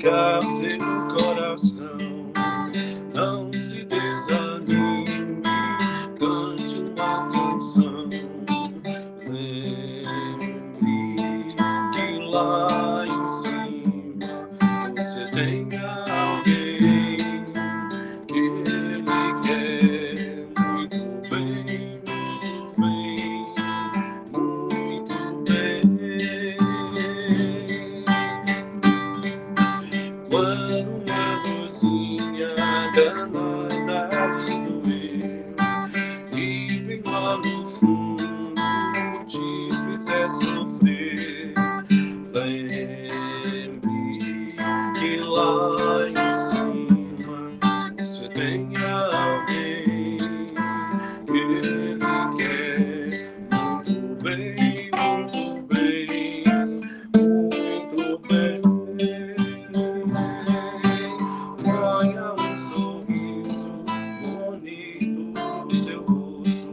purificar seu coração. Não se desanime, cante uma canção. Lembre que lá em cima você tem alguém que Ele quer muito bem, muito bem, muito bem. Quando uma dorzinha danada lhe doer e bem lá no fundo te fizer sofrer, lembre que lá em cima você tem alguém que Ele quer muito bem, muito bem, muito bem. Ponha um sorriso bonito no seu rosto,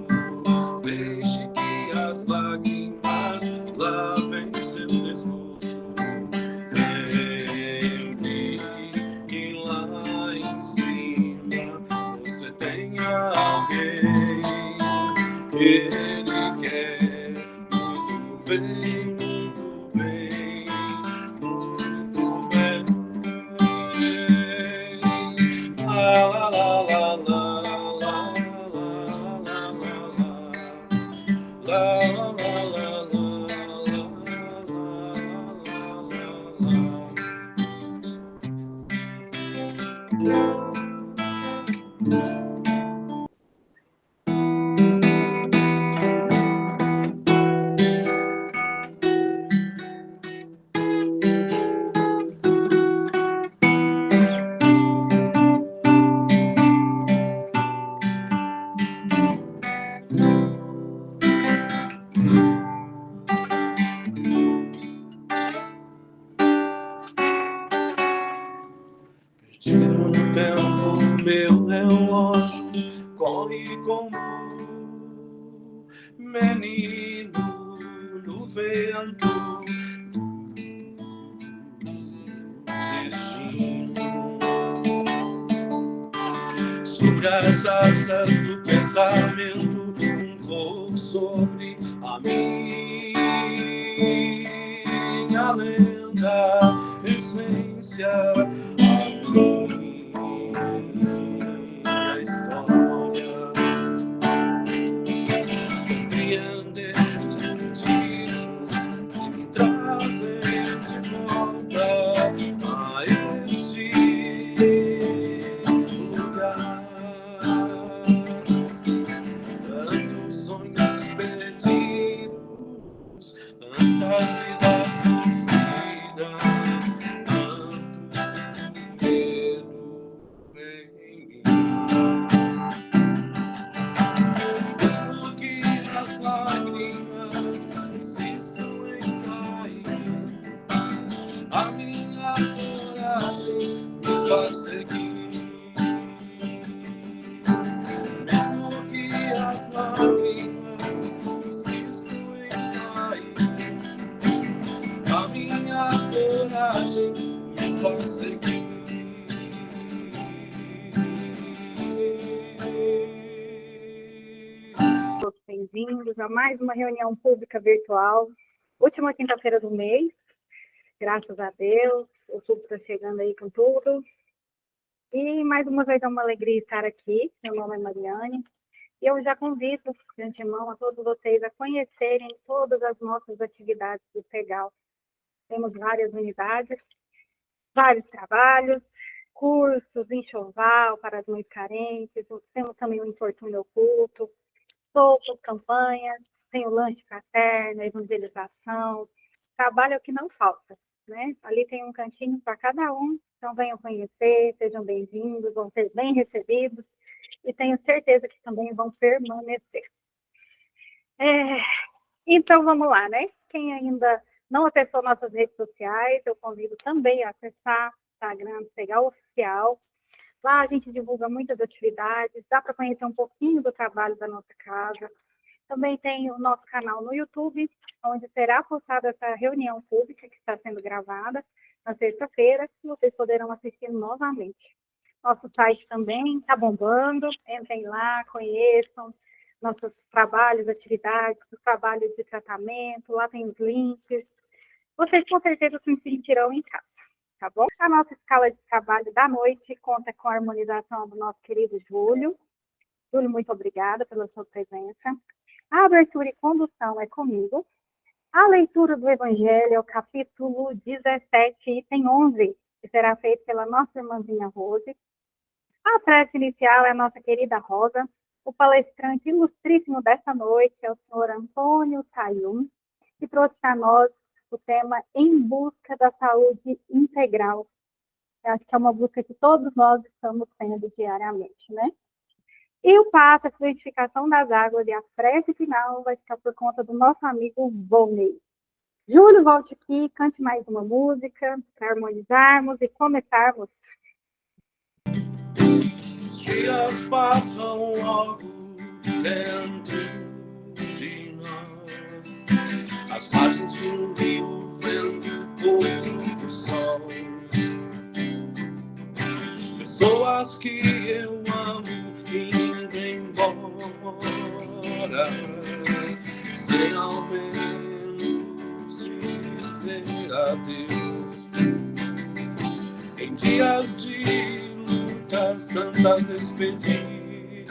deixe que as lágrimas lavem seu desgosto. Lembre que lá em cima você tem alguém que Ele quer muito bem, muito bem, muito bem. La la la la la la la la la perdido no tempo, meu relógio corre como menino no vento do destino. Sobre as asas do pensamento, um voo sobre a minha lenta essência, a minha história. Compreender os motivos que me trazem de volta a este lugar. Tantos sonhos perdidos, tantas vidas sofridas, tanto medo em mim. Mesmo que as lágrimas insistam em cair, a minha coragem me faz seguir. Mesmo que as lágrimas insistam em cair, a minha coragem me faz seguir. Todos bem-vindos a mais uma reunião pública virtual, última quinta-feira do mês, graças a Deus, outubro está chegando aí com tudo. E mais uma vez é uma alegria estar aqui, meu nome é Mariane, e eu já convido de antemão a todos vocês a conhecerem todas as nossas atividades do PEGAL. Temos várias unidades, vários trabalhos, cursos, enxoval para as mães carentes, temos também o Infortúnio Oculto, soltos, campanhas, tem o lanche fraterno, evangelização, trabalho é o que não falta, né? Ali tem um cantinho para cada um, então venham conhecer, sejam bem-vindos, vão ser bem recebidos e tenho certeza que também vão permanecer. Então vamos lá, né? Quem ainda não acessou nossas redes sociais, eu convido também a acessar o Instagram do PEGAL Oficial. Lá a gente divulga muitas atividades, dá para conhecer um pouquinho do trabalho da nossa casa. Também tem o nosso canal no YouTube, onde será postada essa reunião pública que está sendo gravada. na sexta-feira, que vocês poderão assistir novamente. Nosso site também está bombando, entrem lá, conheçam nossos trabalhos, atividades, os trabalhos de tratamento, lá tem os links. Vocês com certeza se sentirão em casa, tá bom? A nossa escala de trabalho da noite conta com a harmonização do nosso querido Júlio. Júlio, muito obrigada pela sua presença. A abertura e condução é comigo. A leitura do Evangelho é o capítulo 17, item 11, que será feito pela nossa irmãzinha Rose. A prece inicial é a nossa querida Rosa. O palestrante ilustríssimo dessa noite é o senhor Antônio Tayum, que trouxe para nós o tema Em Busca da Saúde Integral. Eu acho que é uma busca que todos nós estamos tendo diariamente, né? E o passo, a fluidificação das águas e a prece final vai ficar por conta do nosso amigo Volney. Júlio, volte aqui, cante mais uma música para harmonizarmos e começarmos. Os dias passam logo dentro de nós, as margens de um rio vendo o pôr do sol. Pessoas que eu amo indo embora, sem ao menos dizer adeus. Em dias de lutas, tantas despedidas,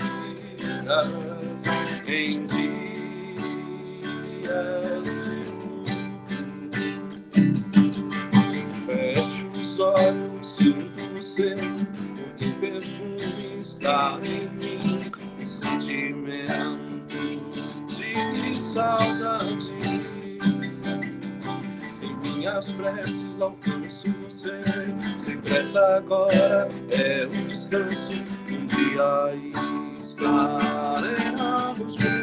em dias de luto, fecho os olhos, sinto você, o teu perfume está em mim, um sentimento de saudade. Em minhas preces alcanço você, sem pressa agora é um descanso, um dia estaremos juntos.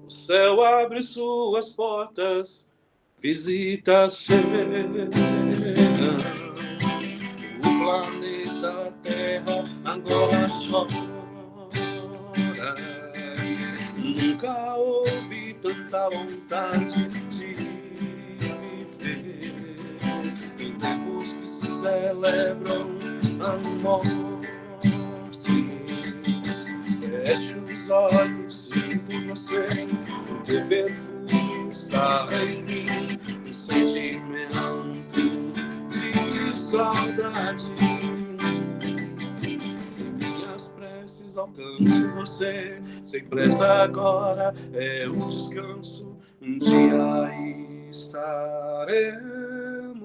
O céu abre suas portas, visitas chegam. O planeta Terra agora chora. Nunca houve tanta vontade de viver em tempos que se celebram a morte. Feche os olhos, sinto você, o teu perfume está em mim, um sentimento de saudade. Em minhas preces alcanço você, sem pressa agora é um descanso, um dia estaremos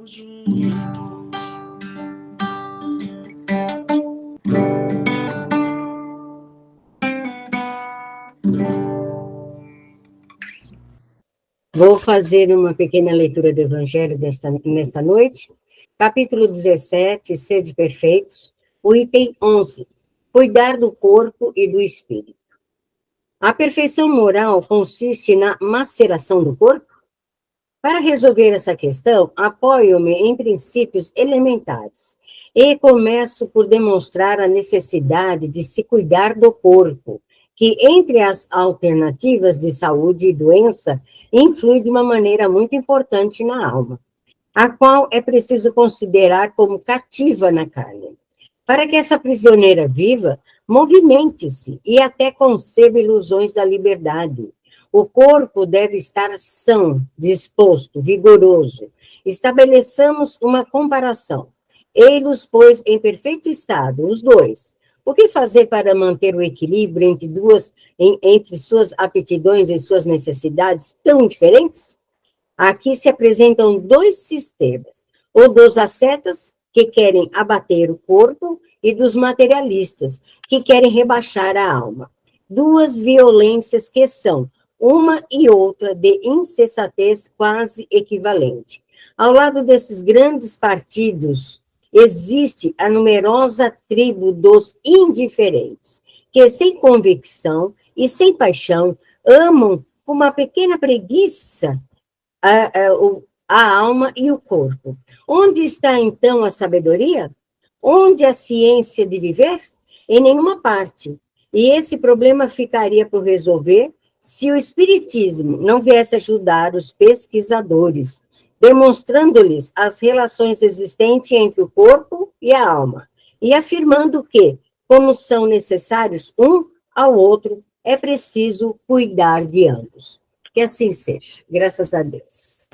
juntos. Vou fazer uma pequena leitura do Evangelho nesta noite. Capítulo 17, Sede Perfeitos, o item 11, Cuidar do corpo e do espírito. A perfeição moral consiste na maceração do corpo? Para resolver essa questão, apoio-me em princípios elementares e começo por demonstrar a necessidade de se cuidar do corpo, que entre as alternativas de saúde e doença, influi de uma maneira muito importante na alma, a qual é preciso considerar como cativa na carne. Para que essa prisioneira viva, movimente-se e até conceba ilusões da liberdade. O corpo deve estar são, disposto, vigoroso. Estabeleçamos uma comparação. Ei-los, pois, em perfeito estado, os dois. O que fazer para manter o equilíbrio entre suas aptidões e suas necessidades tão diferentes? Aqui se apresentam dois sistemas, o dos ascetas, que querem abater o corpo, e dos materialistas, que querem rebaixar a alma. Duas violências que são, uma e outra, de insensatez quase equivalente. Ao lado desses grandes partidos, existe a numerosa tribo dos indiferentes, que sem convicção e sem paixão amam com uma pequena preguiça a alma e o corpo. Onde está, então, a sabedoria? Onde a ciência de viver? Em nenhuma parte. E esse problema ficaria por resolver se o Espiritismo não viesse ajudar os pesquisadores, demonstrando-lhes as relações existentes entre o corpo e a alma, e afirmando que, como são necessários um ao outro, é preciso cuidar de ambos. Que assim seja. Graças a Deus.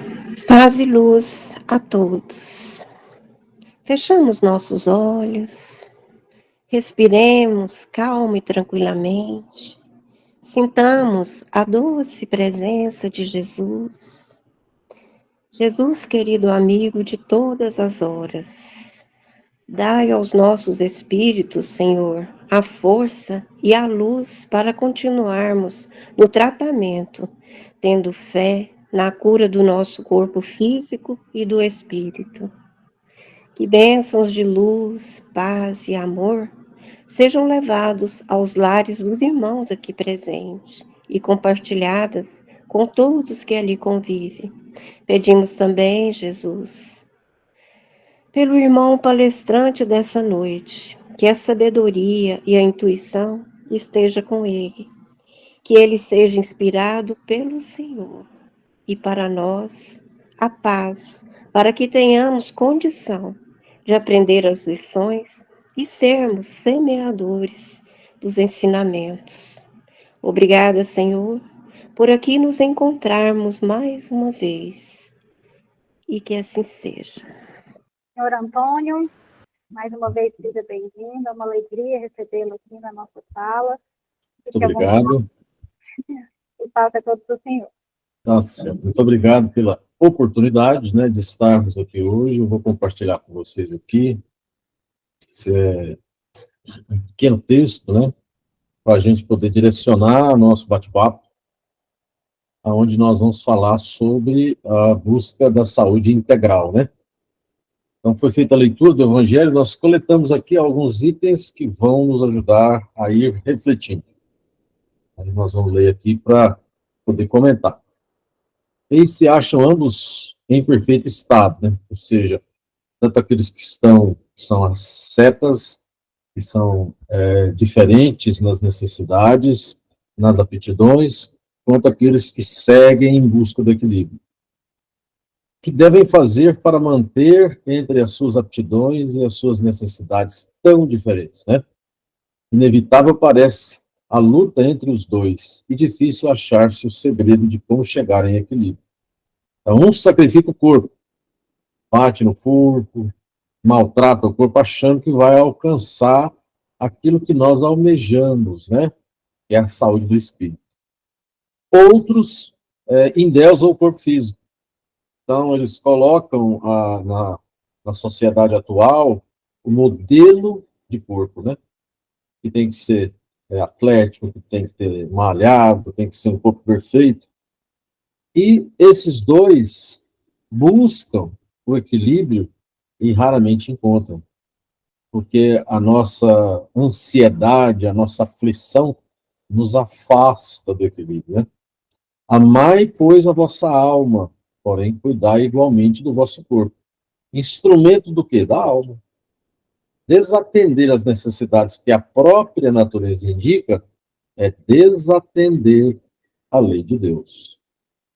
Paz e luz a todos. Fechamos nossos olhos, respiremos calma e tranquilamente, sintamos a doce presença de Jesus. Jesus, querido amigo de todas as horas, dai aos nossos espíritos, Senhor, a força e a luz para continuarmos no tratamento, tendo fé na cura do nosso corpo físico e do espírito. Que bênçãos de luz, paz e amor sejam levados aos lares dos irmãos aqui presentes e compartilhadas com todos que ali convivem. Pedimos também, Jesus, pelo irmão palestrante dessa noite, que a sabedoria e a intuição esteja com ele, que ele seja inspirado pelo Senhor e para nós a paz, para que tenhamos condição de aprender as lições e sermos semeadores dos ensinamentos. Obrigada, Senhor, por aqui nos encontrarmos mais uma vez, e que assim seja. Senhor Antônio, mais uma vez seja bem-vindo, é uma alegria recebê-lo aqui na nossa sala. Muito obrigado. E paz a todos do Senhor. Tá certo. Muito obrigado pela oportunidade, né, de estarmos aqui hoje. Eu vou compartilhar com vocês aqui um pequeno texto, né, para a gente poder direcionar nosso bate-papo, aonde nós vamos falar sobre a busca da saúde integral, né? Então, foi feita a leitura do Evangelho, nós coletamos aqui alguns itens que vão nos ajudar a ir refletindo. Aí nós vamos ler aqui para poder comentar. Eles se acham ambos em perfeito estado, né? Ou seja, tanto aqueles que são as setas, que são diferentes nas necessidades, nas aptidões, quanto aqueles que seguem em busca do equilíbrio. O que devem fazer para manter entre as suas aptidões e as suas necessidades tão diferentes, né? Inevitável parece a luta entre os dois, e difícil achar-se o segredo de como chegar em equilíbrio. Então, um sacrifica o corpo, bate no corpo, maltrata o corpo, achando que vai alcançar aquilo que nós almejamos, né? Que é a saúde do espírito. Outros endeusam o corpo físico. Então, eles colocam na sociedade atual o modelo de corpo, né? Que tem que ser atlético, que tem que ter malhado, tem que ser um corpo perfeito. E esses dois buscam o equilíbrio e raramente encontram. Porque a nossa ansiedade, a nossa aflição nos afasta do equilíbrio, né? Amai, pois, a vossa alma, porém, cuidai igualmente do vosso corpo. Instrumento do quê? Da alma. Desatender as necessidades que a própria natureza indica é desatender a lei de Deus.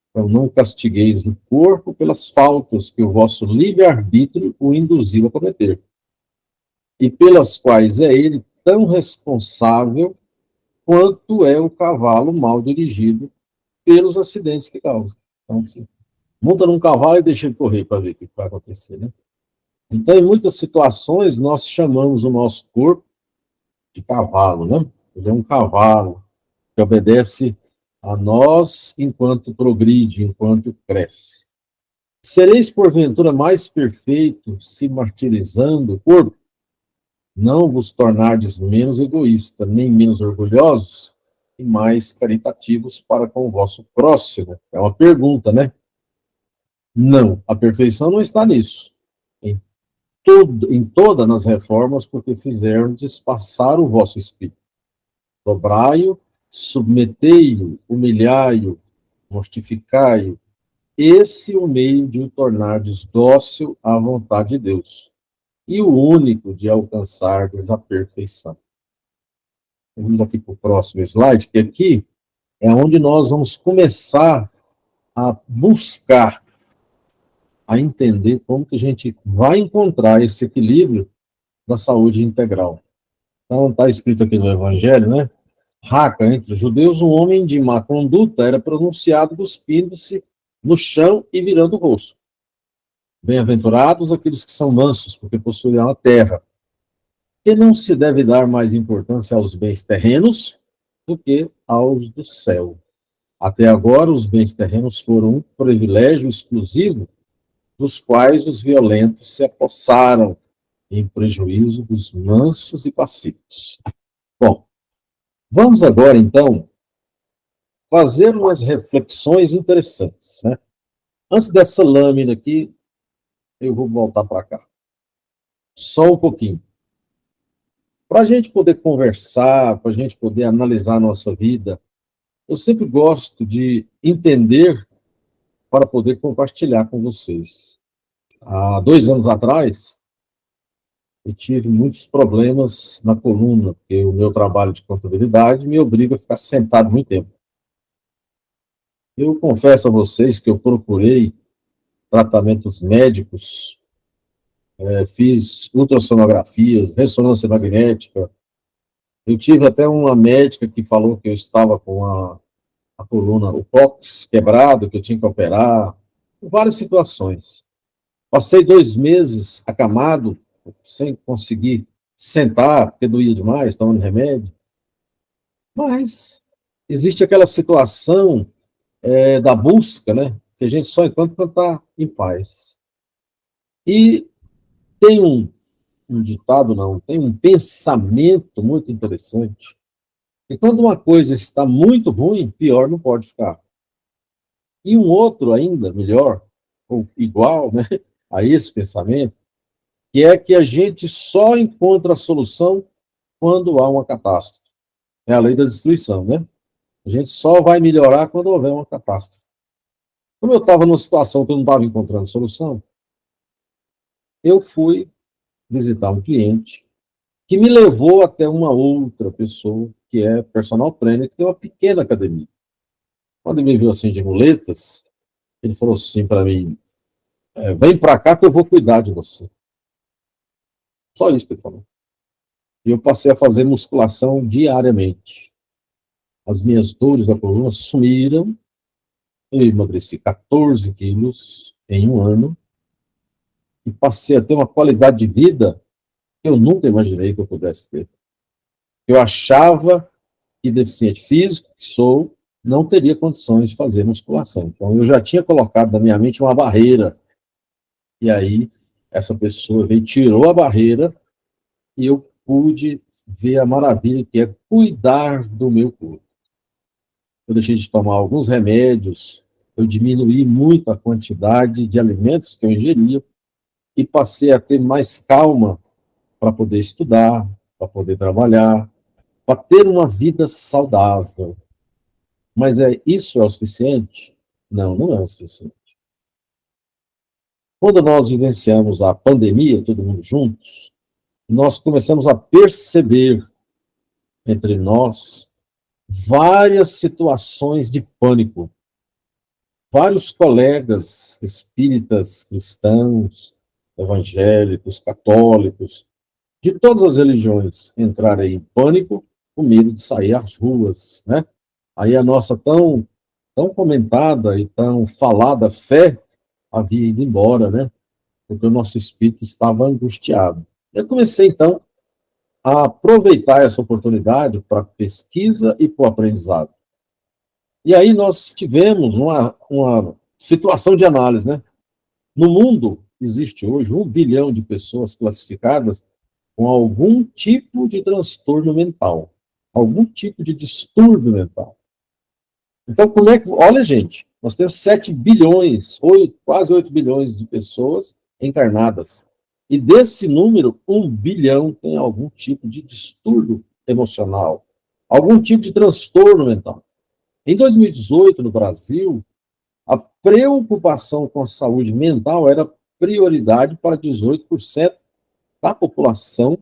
Então, não castigueis o corpo pelas faltas que o vosso livre-arbítrio o induziu a cometer, e pelas quais é ele tão responsável quanto é o cavalo mal dirigido pelos acidentes que causa. Então, você monta num cavalo e deixa ele correr para ver o que vai acontecer, né? Então, em muitas situações, nós chamamos o nosso corpo de cavalo, né? Ele é um cavalo que obedece a nós enquanto progride, enquanto cresce. Sereis, porventura, mais perfeito se martirizando o corpo? Não vos tornardes menos egoístas, nem menos orgulhosos, e mais caritativos para com o vosso próximo? É uma pergunta, né? Não, a perfeição não está nisso. Em todas as reformas, porque fizerdes passar o vosso espírito. Dobrai-o, submetei-o, humilhai-o, mortificai-o, esse o meio de o tornardes dócil à vontade de Deus, e o único de alcançardes a perfeição. Vamos aqui para o próximo slide, que aqui é onde nós vamos começar a buscar, a entender como que a gente vai encontrar esse equilíbrio da saúde integral. Então, está escrito aqui no Evangelho, né? Raca, entre os judeus, um homem de má conduta era pronunciado cuspindo-se no chão e virando o rosto. Bem-aventurados aqueles que são mansos, porque possuirão a terra. E não se deve dar mais importância aos bens terrenos do que aos do céu. Até agora, os bens terrenos foram um privilégio exclusivo dos quais os violentos se apossaram, em prejuízo dos mansos e pacíficos. Bom, vamos agora, então, fazer umas reflexões interessantes, né? Antes dessa lâmina aqui, eu vou voltar para cá. Só um pouquinho. Para a gente poder conversar, para a gente poder analisar a nossa vida, eu sempre gosto de entender para poder compartilhar com vocês. Há 2 anos atrás, eu tive muitos problemas na coluna, porque o meu trabalho de contabilidade me obriga a ficar sentado muito tempo. Eu confesso a vocês que eu procurei tratamentos médicos, fiz ultrassonografias, ressonância magnética. Eu tive até uma médica que falou que eu estava com a coluna, o cóccix quebrado, que eu tinha que operar, várias situações. Passei 2 meses acamado, sem conseguir sentar, porque doía demais, tomando remédio. Mas existe aquela situação da busca, né? Que a gente só encontra quando está em paz. E tem um ditado, não, tem um pensamento muito interessante. E quando uma coisa está muito ruim, pior não pode ficar. E um outro ainda melhor, ou igual, né, a esse pensamento, que é que a gente só encontra a solução quando há uma catástrofe. É a lei da destruição, né? A gente só vai melhorar quando houver uma catástrofe. Como eu estava numa situação que eu não estava encontrando solução, eu fui visitar um cliente que me levou até uma outra pessoa, que é personal trainer, que tem uma pequena academia. Quando ele me viu assim de muletas, ele falou assim para mim, vem para cá que eu vou cuidar de você. Só isso que ele falou. E eu passei a fazer musculação diariamente. As minhas dores da coluna sumiram, eu emagreci 14 quilos em 1 ano, e passei a ter uma qualidade de vida que eu nunca imaginei que eu pudesse ter. Eu achava que deficiente físico, que sou, não teria condições de fazer musculação. Então, eu já tinha colocado na minha mente uma barreira. E aí, essa pessoa veio, tirou a barreira, e eu pude ver a maravilha que é cuidar do meu corpo. Eu deixei de tomar alguns remédios, eu diminuí muito a quantidade de alimentos que eu ingeria, e passei a ter mais calma para poder estudar, para poder trabalhar, para ter uma vida saudável. Mas isso é o suficiente? Não, não é o suficiente. Quando nós vivenciamos a pandemia, todo mundo juntos, nós começamos a perceber entre nós várias situações de pânico. Vários colegas espíritas, cristãos, evangélicos, católicos, de todas as religiões, entrarem em pânico, com medo de sair às ruas, né? Aí a nossa tão comentada e tão falada fé havia ido embora, né? Porque o nosso espírito estava angustiado. Eu comecei, então, a aproveitar essa oportunidade para pesquisa e para o aprendizado. E aí nós tivemos uma situação de análise, né? No mundo, existe hoje 1 bilhão de pessoas classificadas com algum tipo de transtorno mental, algum tipo de distúrbio mental. Então, como é que... Olha, gente, nós temos 7 bilhões, quase 8 bilhões de pessoas encarnadas. E desse número, 1 bilhão tem algum tipo de distúrbio emocional, algum tipo de transtorno mental. Em 2018, no Brasil, preocupação com a saúde mental era prioridade para 18% da população,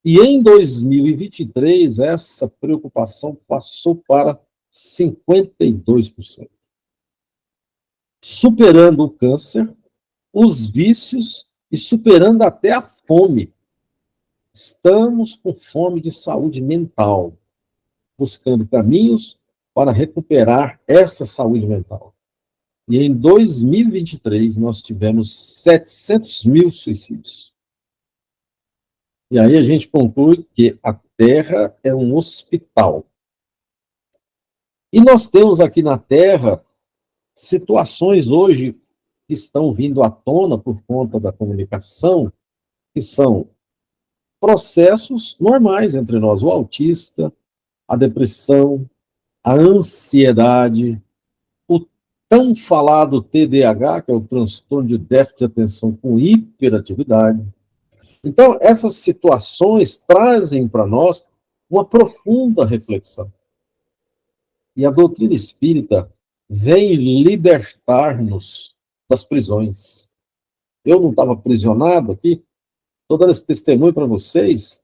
e em 2023 essa preocupação passou para 52%, superando o câncer, os vícios e superando até a fome. Estamos com fome de saúde mental, buscando caminhos para recuperar essa saúde mental. E em 2023 nós tivemos 700 mil suicídios. E aí a gente conclui que a Terra é um hospital. E nós temos aqui na Terra situações hoje que estão vindo à tona por conta da comunicação, que são processos normais entre nós, o autista, a depressão, a ansiedade, o tão falado TDAH, que é o transtorno de déficit de atenção com hiperatividade. Então, essas situações trazem para nós uma profunda reflexão. E a doutrina espírita vem libertar-nos das prisões. Eu não estava aprisionado aqui, estou dando esse testemunho para vocês,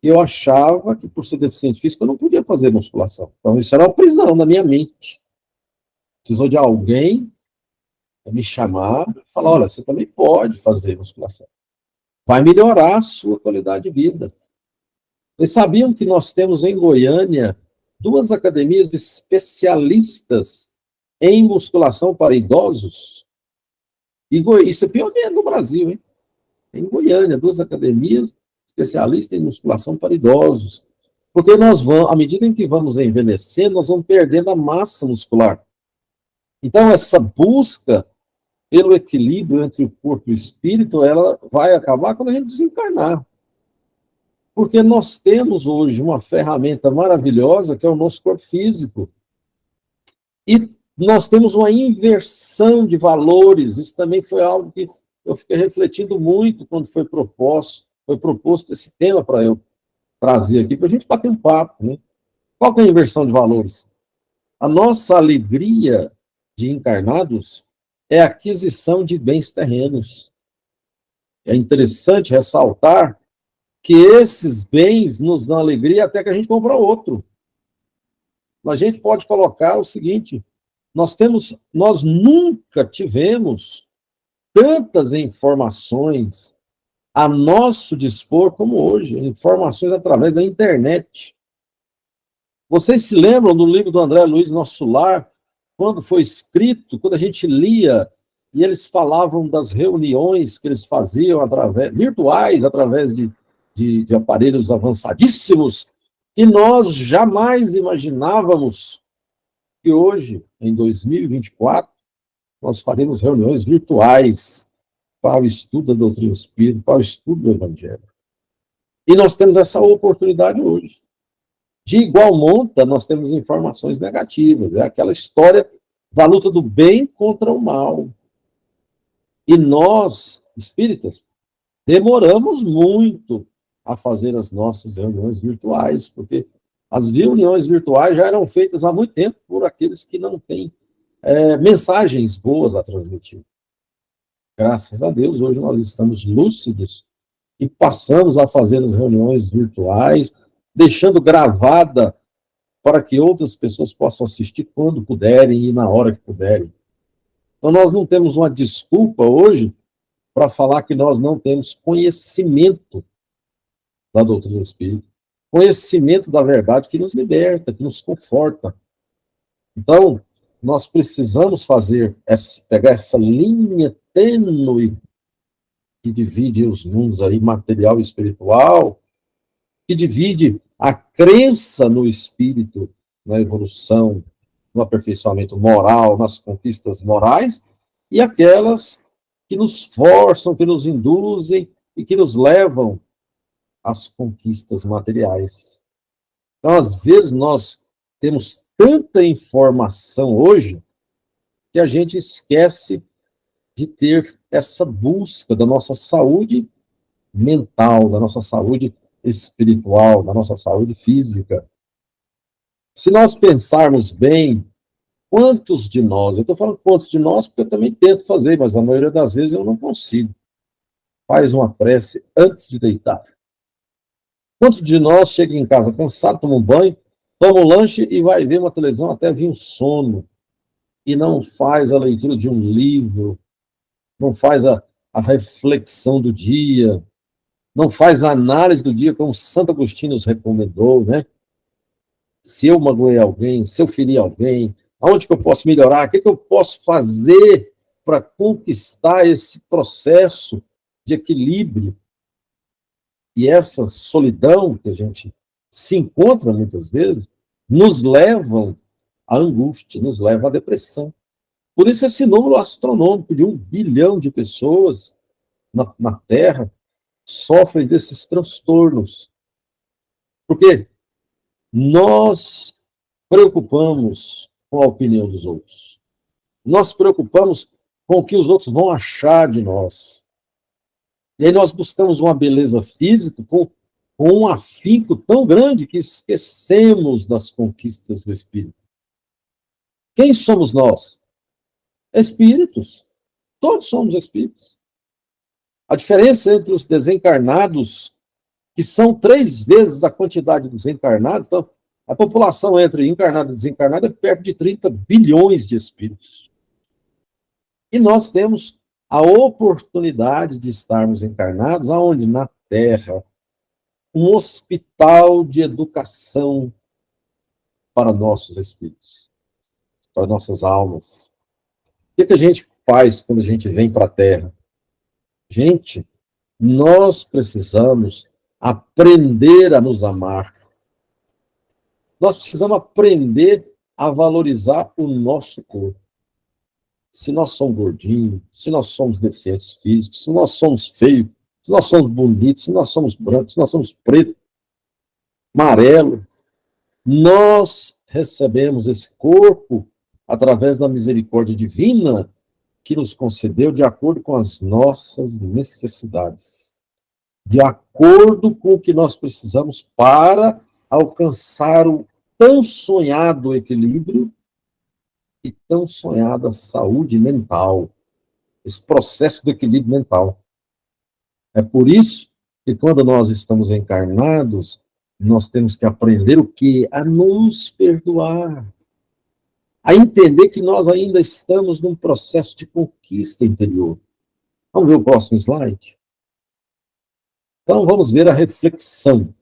que eu achava que por ser deficiente físico eu não podia fazer musculação. Então isso era uma prisão na minha mente. Precisou de alguém me chamar e falar, olha, você também pode fazer musculação. Vai melhorar a sua qualidade de vida. Vocês sabiam que nós temos em Goiânia 2 academias especialistas em musculação para idosos? E isso é pioneiro no Brasil, hein? Em Goiânia, 2 academias especialistas em musculação para idosos. Porque nós vamos, à medida em que vamos envelhecendo, nós vamos perdendo a massa muscular. Então, essa busca pelo equilíbrio entre o corpo e o espírito, ela vai acabar quando a gente desencarnar. Porque nós temos hoje uma ferramenta maravilhosa, que é o nosso corpo físico. E nós temos uma inversão de valores. Isso também foi algo que eu fiquei refletindo muito quando foi proposto esse tema para eu trazer aqui, para a gente bater um papo, né? Qual que é a inversão de valores? A nossa alegria de encarnados é a aquisição de bens terrenos. É interessante ressaltar que esses bens nos dão alegria até que a gente compra outro. A gente pode colocar o seguinte, nós nunca tivemos tantas informações a nosso dispor como hoje, informações através da internet. Vocês se lembram do livro do André Luiz, Nosso Lar, quando foi escrito, quando a gente lia, e eles falavam das reuniões que eles faziam virtuais, através de aparelhos avançadíssimos, e nós jamais imaginávamos que hoje, em 2024, nós faremos reuniões virtuais para o estudo da doutrina espírita, para o estudo do Evangelho. E nós temos essa oportunidade hoje. De igual monta, nós temos informações negativas. É aquela história da luta do bem contra o mal. E nós, espíritas, demoramos muito a fazer as nossas reuniões virtuais, porque as reuniões virtuais já eram feitas há muito tempo por aqueles que não têm mensagens boas a transmitir. Graças a Deus, hoje nós estamos lúcidos e passamos a fazer as reuniões virtuais, deixando gravada para que outras pessoas possam assistir quando puderem e na hora que puderem. Então, nós não temos uma desculpa hoje para falar que nós não temos conhecimento da doutrina espírita, conhecimento da verdade que nos liberta, que nos conforta. Então, nós precisamos pegar essa linha tênue que divide os mundos aí, material e espiritual, que divide a crença no espírito, na evolução, no aperfeiçoamento moral, nas conquistas morais, e aquelas que nos forçam, que nos induzem e que nos levam às conquistas materiais. Então, às vezes, nós temos tanta informação hoje que a gente esquece de ter essa busca da nossa saúde mental, da nossa saúde espiritual, da nossa saúde física. Se nós pensarmos bem, Quantos de nós, eu estou falando quantos de nós, porque eu também tento fazer, mas a maioria das vezes eu não consigo. Faz uma prece antes de deitar. Quantos de nós chega em casa cansado, toma um banho, toma um lanche e vai ver uma televisão até vir um sono, e não faz a leitura de um livro, não faz a reflexão do dia, não faz a análise do dia, como Santo Agostinho nos recomendou, né? Se eu magoei alguém, se eu feri alguém, aonde que eu posso melhorar? O que eu posso fazer para conquistar esse processo de equilíbrio? E essa solidão que a gente se encontra muitas vezes, nos levam à angústia, nos leva à depressão. Por isso esse número astronômico de 1 bilhão de pessoas na Terra sofrem desses transtornos. Porque nós preocupamos com a opinião dos outros. Nós preocupamos com o que os outros vão achar de nós. E aí nós buscamos uma beleza física com um afinco tão grande que esquecemos das conquistas do espírito. Quem somos nós? Espíritos. Todos somos espíritos. A diferença entre os desencarnados, que são 3 vezes a quantidade dos encarnados, então, a população entre encarnado e desencarnado é perto de 30 bilhões de espíritos. E nós temos a oportunidade de estarmos encarnados aonde? Na Terra. Um hospital de educação para nossos espíritos, para nossas almas. O que a gente faz quando a gente vem para a Terra? Gente, nós precisamos aprender a nos amar. Nós precisamos aprender a valorizar o nosso corpo. Se nós somos gordinhos, se nós somos deficientes físicos, se nós somos feios, se nós somos bonitos, se nós somos brancos, se nós somos pretos, amarelo, nós recebemos esse corpo através da misericórdia divina que nos concedeu de acordo com as nossas necessidades, de acordo com o que nós precisamos para alcançar o tão sonhado equilíbrio e tão sonhada saúde mental, esse processo do equilíbrio mental. É por isso que quando nós estamos encarnados, nós temos que aprender o quê? A nos perdoar, a entender que nós ainda estamos num processo de conquista interior. Vamos ver o próximo slide? Então, vamos ver a reflexão.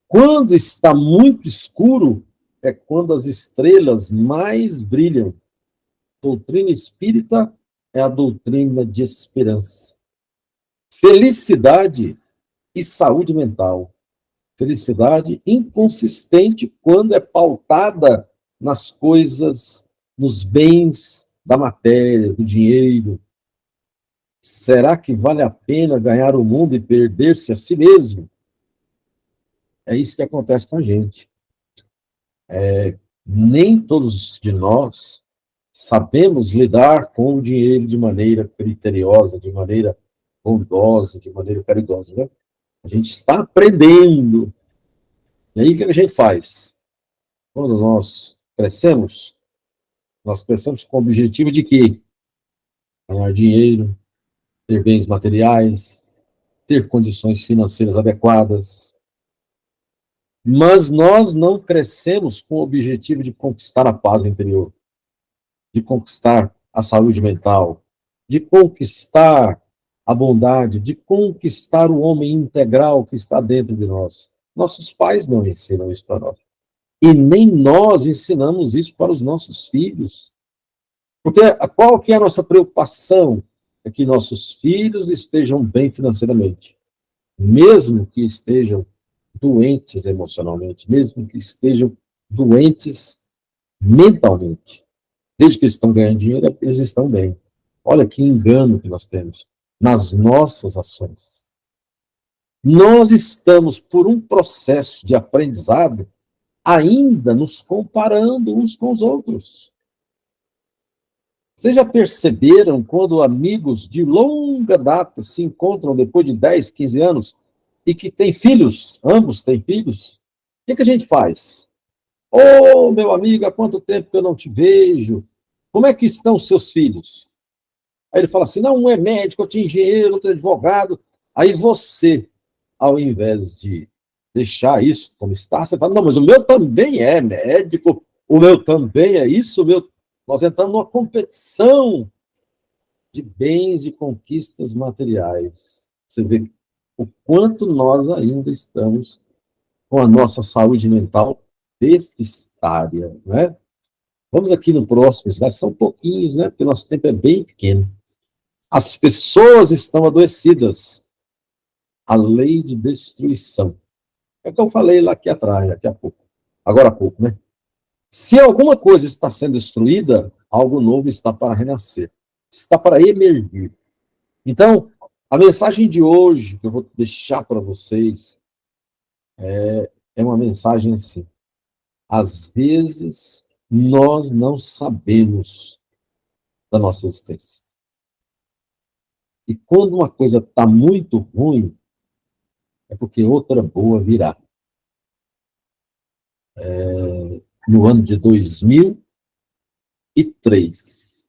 Quando está muito escuro, é quando as estrelas mais brilham. Doutrina espírita é a doutrina de esperança. Felicidade e saúde mental. Felicidade inconsistente quando é pautada nas coisas, nos bens da matéria, do dinheiro. Será que vale a pena ganhar o mundo e perder-se a si mesmo? É isso que acontece com a gente. Nem todos de nós sabemos lidar com o dinheiro de maneira criteriosa, de maneira bondosa, de maneira caridosa, né? A gente está aprendendo. E aí o que a gente faz? Quando nós crescemos com o objetivo de quê? Ganhar dinheiro, ter bens materiais, ter condições financeiras adequadas. Mas nós não crescemos com o objetivo de conquistar a paz interior, de conquistar a saúde mental, de conquistar a bondade, de conquistar o homem integral que está dentro de nós. Nossos pais não ensinam isso para nós. E nem nós ensinamos isso para os nossos filhos. Porque qual que é a nossa preocupação? É que nossos filhos estejam bem financeiramente. Mesmo que estejam doentes emocionalmente, mesmo que estejam doentes mentalmente. Desde que eles estão ganhando dinheiro, eles estão bem. Olha que engano que nós temos nas nossas ações. Nós estamos, por um processo de aprendizado, ainda nos comparando uns com os outros. Vocês já perceberam quando amigos de longa data se encontram depois de 10, 15 anos e que têm filhos, ambos têm filhos? O que a gente faz? Ô, meu amigo, há quanto tempo que eu não te vejo? Como é que estão os seus filhos? Aí ele fala assim, não, um é médico, outro é engenheiro, outro é advogado. Aí você, ao invés de deixar isso como está, você fala, não, mas o meu também é médico, o meu também é isso, o meu... Nós entramos numa competição de bens, de conquistas materiais. Você vê o quanto nós ainda estamos com a nossa saúde mental deficitária, né? Vamos aqui no próximo, né? São pouquinhos, né? Porque nosso tempo é bem pequeno. As pessoas estão adoecidas. A lei de destruição. É o que eu falei lá aqui atrás, daqui a pouco. Agora há pouco, né? Se alguma coisa está sendo destruída, algo novo está para renascer. Está para emergir. Então, a mensagem de hoje que eu vou deixar para vocês é uma mensagem assim. Às vezes, nós não sabemos da nossa existência. E quando uma coisa está muito ruim, é porque outra boa virá. No ano de 2003,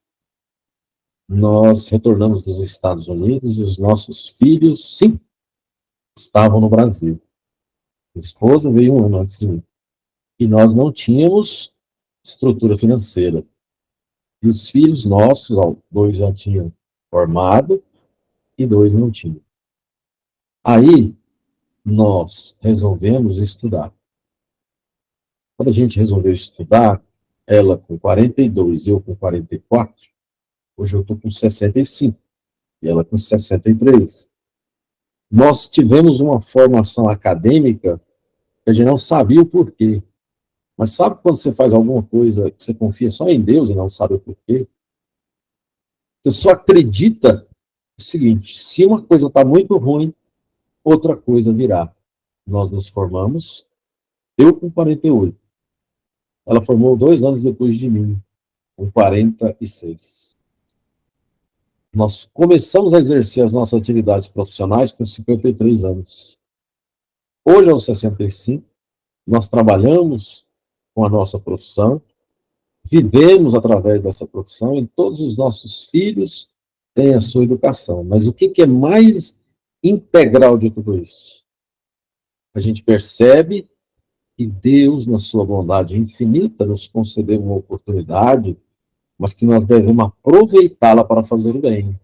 nós retornamos dos Estados Unidos e os nossos filhos, sim, estavam no Brasil. Minha esposa veio um ano antes de mim. E nós não tínhamos estrutura financeira. E os filhos nossos, 2 já tinham formado e 2 não tinham. Aí, nós resolvemos estudar. Quando a gente resolveu estudar, ela com 42 e eu com 44, hoje eu estou com 65 e ela com 63. Nós tivemos uma formação acadêmica que a gente não sabia o porquê. Mas sabe quando você faz alguma coisa que você confia só em Deus e não sabe o porquê? Você só acredita o seguinte, se uma coisa está muito ruim, outra coisa virá. Nós nos formamos, eu com 48. Ela formou 2 anos depois de mim, com 46. Nós começamos a exercer as nossas atividades profissionais com 53 anos. Hoje, aos 65, nós trabalhamos com a nossa profissão, vivemos através dessa profissão e todos os nossos filhos têm a sua educação. Mas o que é mais integral de tudo isso? A gente percebe que Deus, na sua bondade infinita, nos concedeu uma oportunidade, mas que nós devemos aproveitá-la para fazer o bem,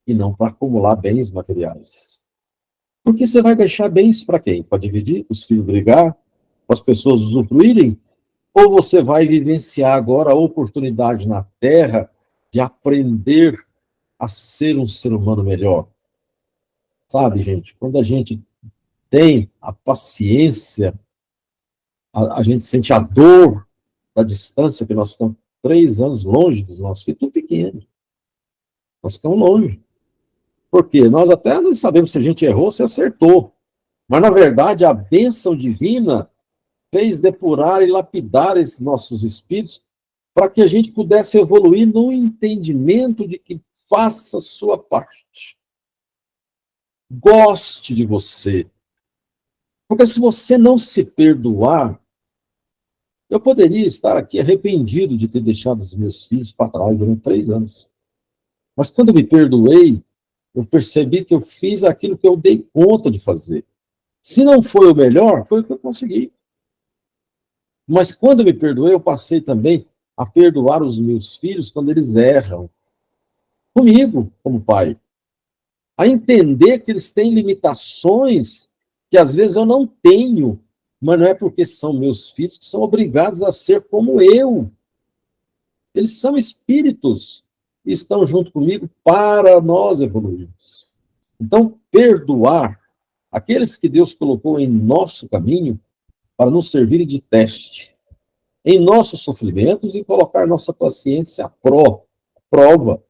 e não para acumular bens materiais. Porque você vai deixar bens para quem? Para dividir, os filhos brigar, para as pessoas usufruírem? Ou você vai vivenciar agora a oportunidade na Terra de aprender a ser um ser humano melhor? Sabe, gente, quando a gente tem a paciência, a gente sente a dor da distância, que nós estamos 3 anos longe dos nossos filhos, tudo pequeno. Nós estamos longe. Por quê? Nós até não sabemos se a gente errou ou se acertou. Mas, na verdade, a bênção divina fez depurar e lapidar esses nossos espíritos para que a gente pudesse evoluir no entendimento de que faça sua parte. Goste de você. Porque se você não se perdoar, eu poderia estar aqui arrependido de ter deixado os meus filhos para trás durante 3 anos. Mas quando eu me perdoei, eu percebi que eu fiz aquilo que eu dei conta de fazer. Se não foi o melhor, foi o que eu consegui. Mas quando eu me perdoei, eu passei também a perdoar os meus filhos quando eles erram. Comigo, como pai. A entender que eles têm limitações que às vezes eu não tenho, mas não é porque são meus filhos que são obrigados a ser como eu. Eles são espíritos e estão junto comigo para nós evoluirmos. Então, perdoar aqueles que Deus colocou em nosso caminho para nos servirem de teste em nossos sofrimentos e colocar nossa paciência à prova.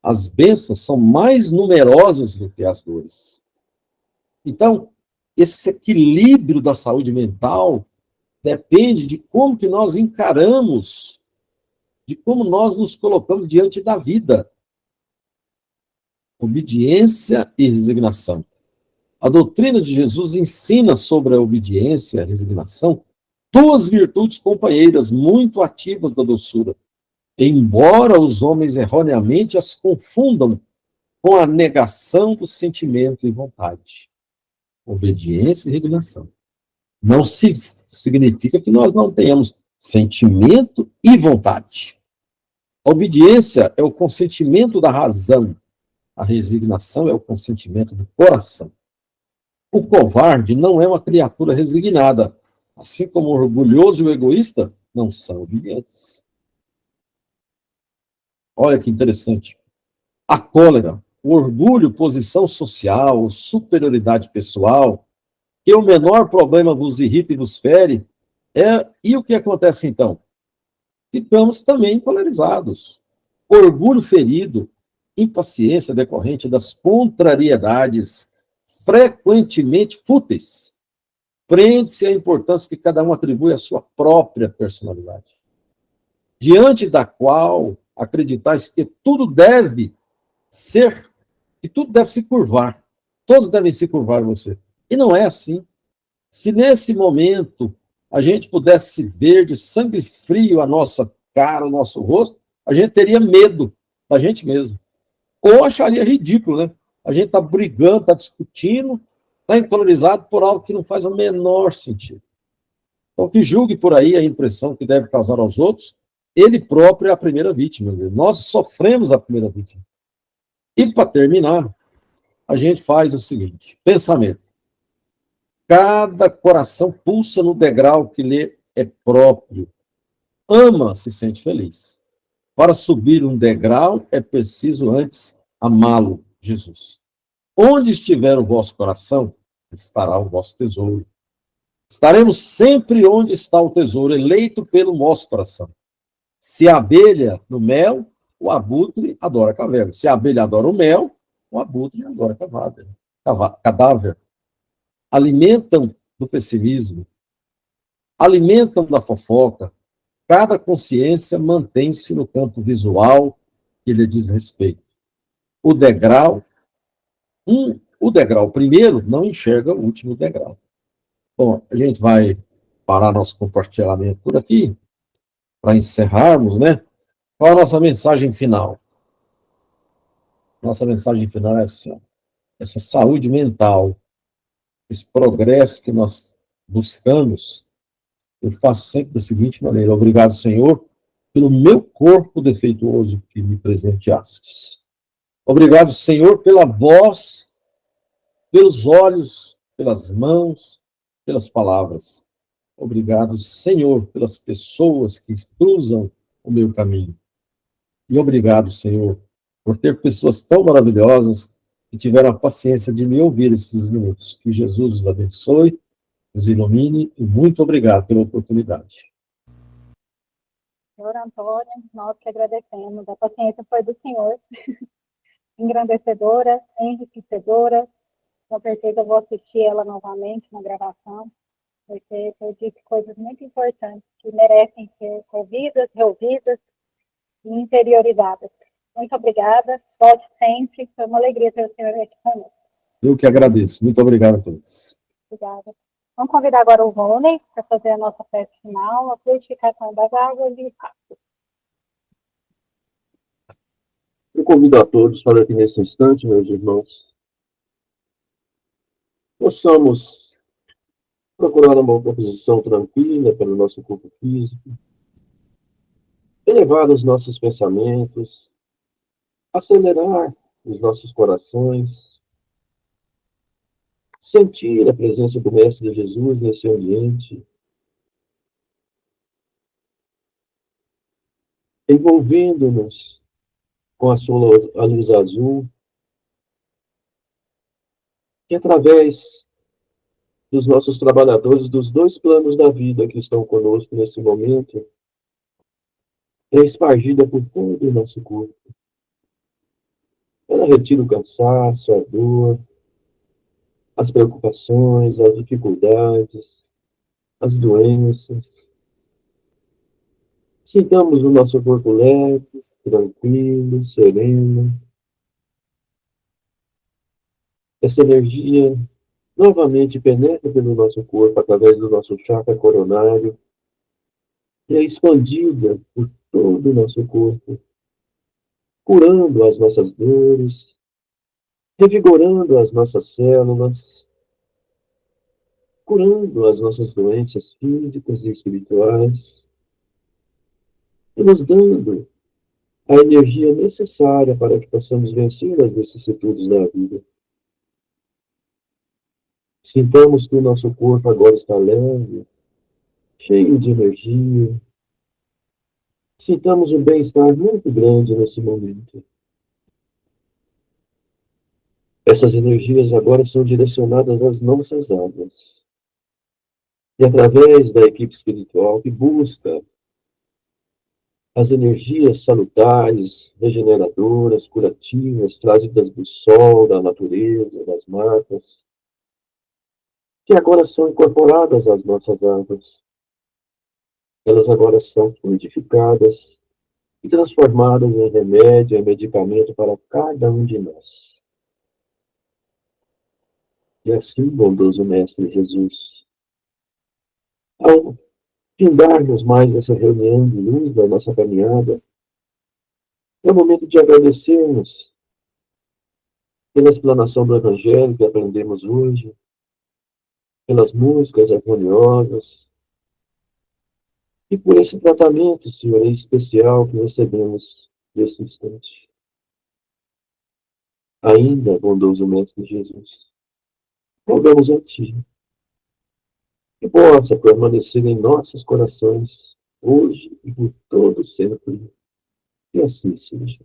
As bênçãos são mais numerosas do que as dores. Então, esse equilíbrio da saúde mental depende de como que nós encaramos, de como nós nos colocamos diante da vida. Obediência e resignação. A doutrina de Jesus ensina sobre a obediência e a resignação duas virtudes companheiras muito ativas da doçura, embora os homens erroneamente as confundam com a negação do sentimento e vontade. Obediência e regulação. Não significa que nós não tenhamos sentimento e vontade. A obediência é o consentimento da razão. A resignação é o consentimento do coração. O covarde não é uma criatura resignada, assim como o orgulhoso e o egoísta não são obedientes. Olha que interessante. A cólera, o orgulho, posição social, superioridade pessoal, que o menor problema vos irrita e vos fere, e o que acontece então? Ficamos também polarizados. Orgulho ferido, impaciência decorrente das contrariedades frequentemente fúteis, prende-se à importância que cada um atribui à sua própria personalidade, diante da qual acreditais que tudo deve se curvar, todos devem se curvar a você. E não é assim. Se nesse momento a gente pudesse ver de sangue frio a nossa cara, o nosso rosto, a gente teria medo da gente mesmo. Ou acharia ridículo, né? A gente está brigando, está discutindo, está encolorizado por algo que não faz o menor sentido. Então, que julgue por aí a impressão que deve causar aos outros, ele próprio é a primeira vítima. Nós sofremos a primeira vítima. E, para terminar, a gente faz o seguinte, pensamento. Cada coração pulsa no degrau que lhe é próprio. Ama, se sente feliz. Para subir um degrau, é preciso antes amá-lo, Jesus. Onde estiver o vosso coração, estará o vosso tesouro. Estaremos sempre onde está o tesouro, eleito pelo nosso coração. Se a abelha no mel, o abutre adora a caverna. Se a abelha adora o mel, o abutre adora cadáver. Alimentam do pessimismo, alimentam da fofoca. Cada consciência mantém-se no campo visual que lhe diz respeito. O degrau primeiro não enxerga o último degrau. Bom, a gente vai parar nosso compartilhamento por aqui, para encerrarmos, né? Qual a nossa mensagem final? Nossa mensagem final é assim, ó, essa saúde mental, esse progresso que nós buscamos, eu faço sempre da seguinte maneira: obrigado, Senhor, pelo meu corpo defeituoso que me presenteastes. Obrigado, Senhor, pela voz, pelos olhos, pelas mãos, pelas palavras. Obrigado, Senhor, pelas pessoas que cruzam o meu caminho. E obrigado, Senhor, por ter pessoas tão maravilhosas que tiveram a paciência de me ouvir esses minutos. Que Jesus os abençoe, os ilumine, e muito obrigado pela oportunidade. Senhor Antônio, nós que agradecemos. A paciência foi do Senhor, engrandecedora, enriquecedora. Com certeza eu vou assistir ela novamente na gravação, porque eu disse coisas muito importantes que merecem ser ouvidas, reouvidas e interiorizadas. Muito obrigada, volte sempre, foi uma alegria ter o senhor aqui conosco. Eu que agradeço, muito obrigado a todos. Obrigada. Vamos convidar agora o Rony para fazer a nossa festa final, a purificação das águas e passos. Eu convido a todos para que nesse instante, meus irmãos, possamos procurar uma posição tranquila para o nosso corpo físico, elevar os nossos pensamentos, acelerar os nossos corações, sentir a presença do Mestre Jesus nesse ambiente, envolvendo-nos com a sua luz azul, que através dos nossos trabalhadores dos dois planos da vida que estão conosco nesse momento, é espargida por todo o nosso corpo. Ela retira o cansaço, a dor, as preocupações, as dificuldades, as doenças. Sintamos o nosso corpo leve, tranquilo, sereno. Essa energia novamente penetra pelo nosso corpo através do nosso chakra coronário e é expandida por todo o nosso corpo, curando as nossas dores, revigorando as nossas células, curando as nossas doenças físicas e espirituais, e nos dando a energia necessária para que possamos vencer as vicissitudes da vida. Sintamos que o nosso corpo agora está leve, cheio de energia. Sintamos um bem-estar muito grande nesse momento. Essas energias agora são direcionadas às nossas almas. E através da equipe espiritual que busca as energias salutares, regeneradoras, curativas, trazidas do sol, da natureza, das matas, que agora são incorporadas às nossas águas. Elas agora são fluidificadas e transformadas em remédio, em medicamento para cada um de nós. E assim, bondoso Mestre Jesus, ao findarmos mais essa reunião de luz da nossa caminhada, é o momento de agradecermos pela explanação do Evangelho que aprendemos hoje, pelas músicas harmoniosas e por esse tratamento, Senhor, especial que recebemos nesse instante. Ainda, bondoso Mestre Jesus, rogamos a Ti que possa permanecer em nossos corações, hoje e por todo sempre. E assim seja.